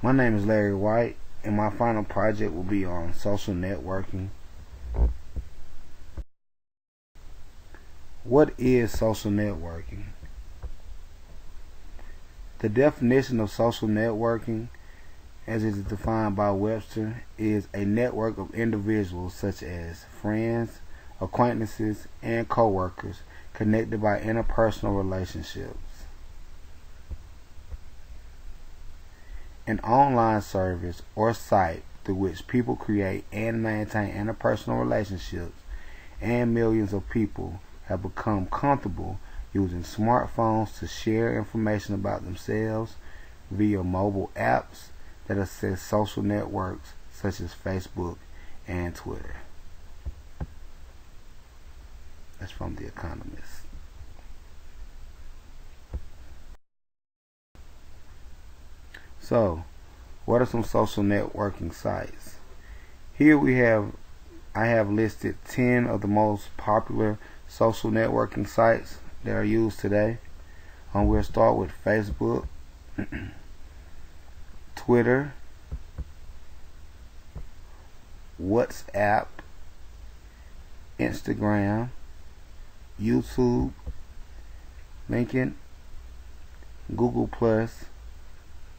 My name is Larry White, and my final project will be on social networking. What is social networking? The definition of social networking, as it is defined by Webster, is a network of individuals such as friends, acquaintances, and coworkers connected by interpersonal relationships. An online service or site through which people create and maintain interpersonal relationships, and millions of people have become comfortable using smartphones to share information about themselves via mobile apps that access social networks such as Facebook and Twitter. That's from The Economist. So, what are some social networking sites? Here I have listed 10 of the most popular social networking sites that are used today. We'll start with Facebook, Twitter, WhatsApp, Instagram, YouTube, LinkedIn, Google+,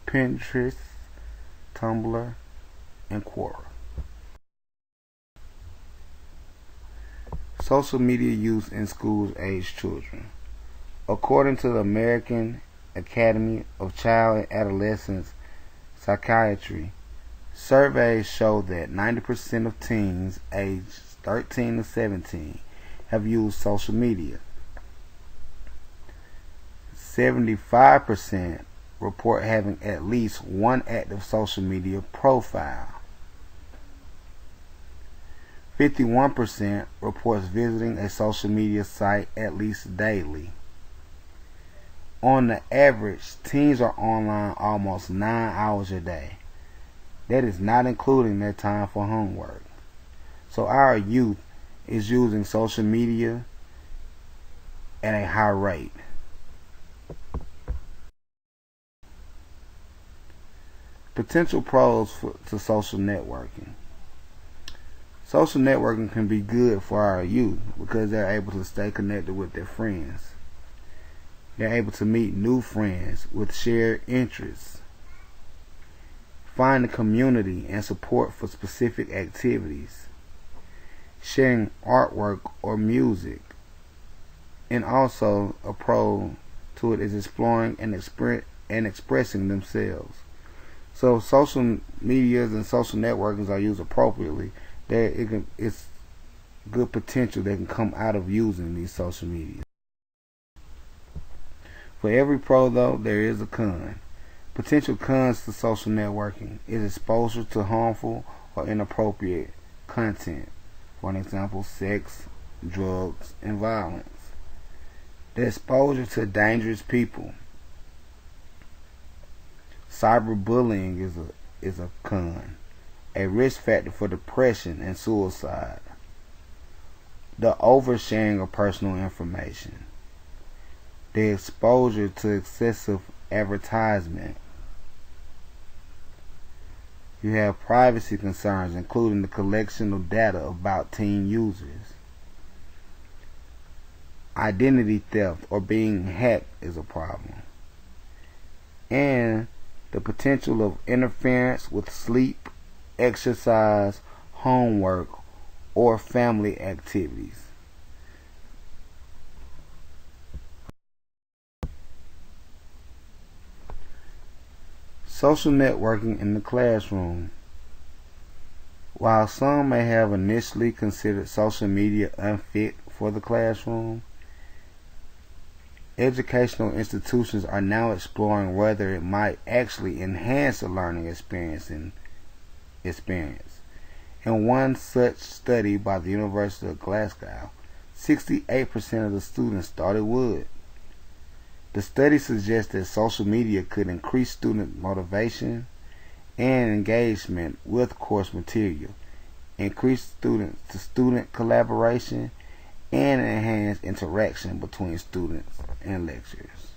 Pinterest, Tumblr, and Quora. Social media use in schools-aged children. According to the American Academy of Child and Adolescent Psychiatry, surveys show that 90% of teens aged 13 to 17 have used social media. 75% report having at least one active social media profile. 51% reports visiting a social media site at least daily. On the average, teens are online almost 9 hours a day. That is not including their time for homework. So our youth is using social media at a high rate. Potential pros to social networking. Social networking can be good for our youth because they're able to stay connected with their friends. They're able to meet new friends with shared interests, find a community and support for specific activities, sharing artwork or music, and also a pro to it is exploring and expressing themselves. So social medias and social networkings are used appropriately. It's good potential that can come out of using these social media. For every pro, though, there is a con. Potential cons to social networking is exposure to harmful or inappropriate content. For an example, sex, drugs, and violence. The exposure to dangerous people. Cyberbullying is a con, a risk factor for depression and suicide. The oversharing of personal information. The exposure to excessive advertisement. You have privacy concerns, including the collection of data about teen users. Identity theft or being hacked is a problem. And the potential of interference with sleep, exercise, homework, or family activities. Social networking in the classroom. While some may have initially considered social media unfit for the classroom, educational institutions are now exploring whether it might actually enhance the learning experience. In one such study by the University of Glasgow, 68% of the students thought it would. The study suggests that social media could increase student motivation and engagement with course material, increase student-to-student collaboration, and enhance interaction between students and lecturers.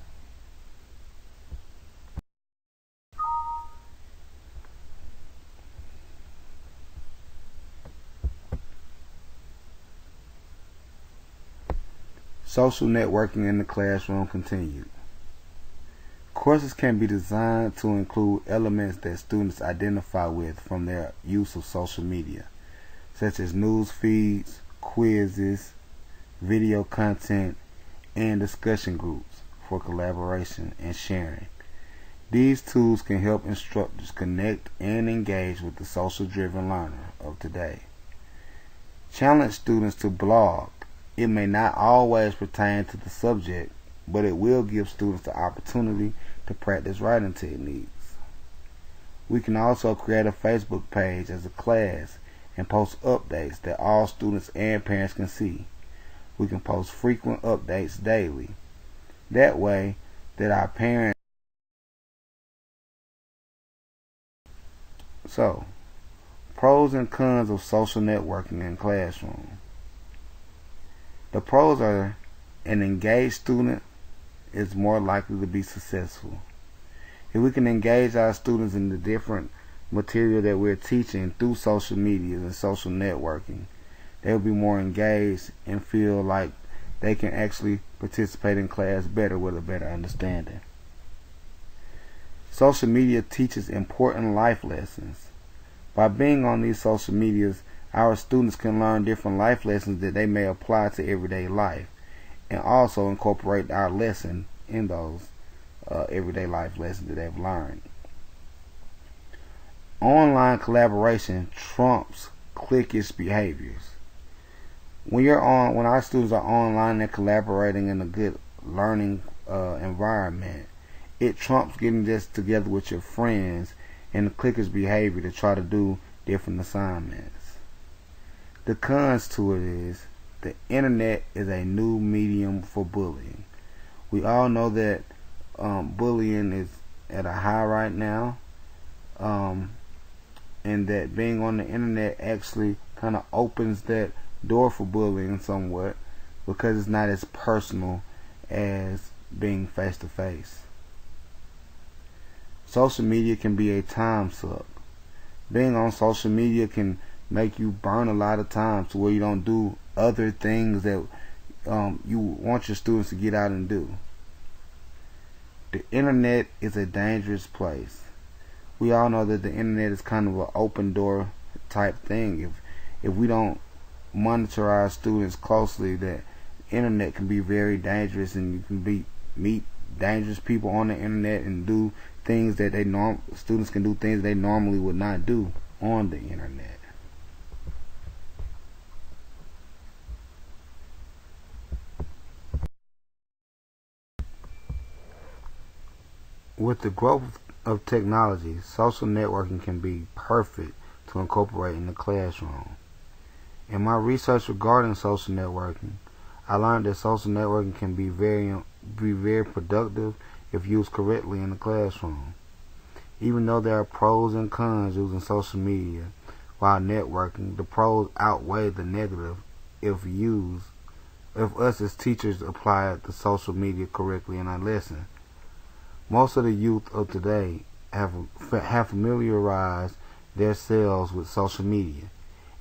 Social networking in the classroom continued. Courses can be designed to include elements that students identify with from their use of social media, such as news feeds, quizzes, video content, and discussion groups for collaboration and sharing. These tools can help instructors connect and engage with the social-driven learner of today. Challenge students to blog. It may not always pertain to the subject, but it will give students the opportunity to practice writing techniques. We can also create a Facebook page as a class and post updates that all students and parents can see. We can post frequent updates daily. That way that our parents. So, pros and cons of social networking in classroom. The pros are an engaged student is more likely to be successful. If we can engage our students in the different material that we're teaching through social media and social networking, they'll be more engaged and feel like they can actually participate in class better with a better understanding. Social media teaches important life lessons. By being on these social medias, our students can learn different life lessons that they may apply to everyday life, and also incorporate our lesson in those everyday life lessons that they've learned. Online collaboration trumps cliquish behaviors. When our students are online and collaborating in a good learning environment, it trumps getting just together with your friends and the cliquish behavior to try to do different assignments. The cons to it is the internet is a new medium for bullying. We all know that bullying is at a high right now, and that being on the internet actually kind of opens that door for bullying somewhat, because it's not as personal as being face to face. Social media can be a time suck. Being on social media can make you burn a lot of time to where you don't do other things that you want your students to get out and do. The internet is a dangerous place. We all know that the internet is kind of an open door type thing. If we don't monitor our students closely, that internet can be very dangerous, and you can meet dangerous people on the internet and do things that students can do things they normally would not do on the internet. With the growth of technology, social networking can be perfect to incorporate in the classroom. In my research regarding social networking, I learned that social networking can be very productive if used correctly in the classroom. Even though there are pros and cons using social media while networking, the pros outweigh the negative if us as teachers apply the social media correctly in our lesson. Most of the youth of today have familiarized themselves with social media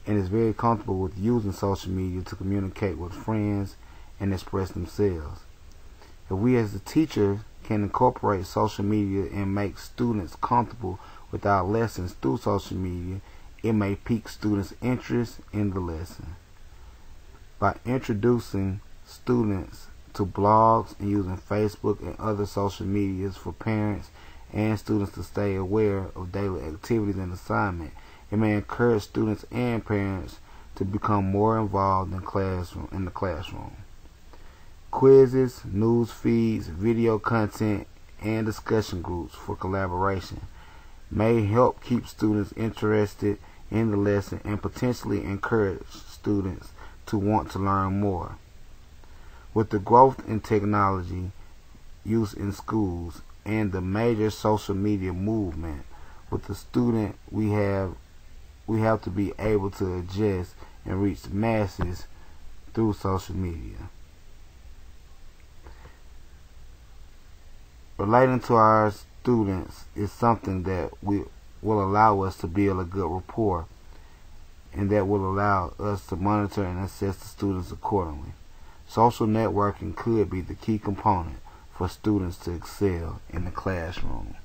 and is very comfortable with using social media to communicate with friends and express themselves. If we as the teachers can incorporate social media and make students comfortable with our lessons through social media, it may pique students' interest in the lesson. By introducing students to blogs and using Facebook and other social medias for parents and students to stay aware of daily activities and assignments, it may encourage students and parents to become more involved in the classroom. Quizzes, news feeds, video content, and discussion groups for collaboration may help keep students interested in the lesson and potentially encourage students to want to learn more. With the growth in technology use in schools and the major social media movement, with the student we have to be able to adjust and reach masses through social media. Relating to our students is something that will allow us to build a good rapport, and that will allow us to monitor and assess the students accordingly. Social networking could be the key component for students to excel in the classroom.